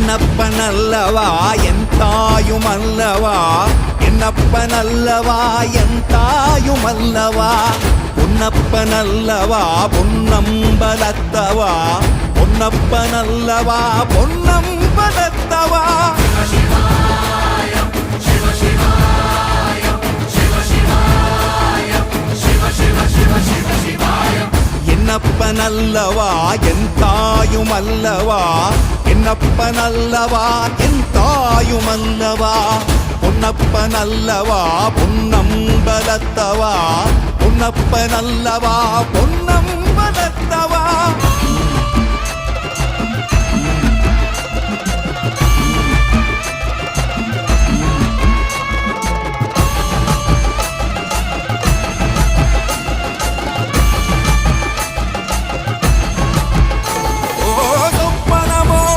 என்னப்பனல்லவா என் தாயுமல்லவா என்னப்பனல்லவா என் தாயுமல்லவா பொன்னப்பனல்லவா பொன்னம்பலத்தவா பொன்னப்பனல்லவா பொன்னம்பலத்தவா என்னப்பனல்லவா என் தாயுமல்லவா என்னப்பனல்லவா என் தாயுமல்லவா பொன்னப்பனல்லவா பொன்னம்பலத்தவா பொன்னப்பனல்லவா பொன்னம்பலத்தவா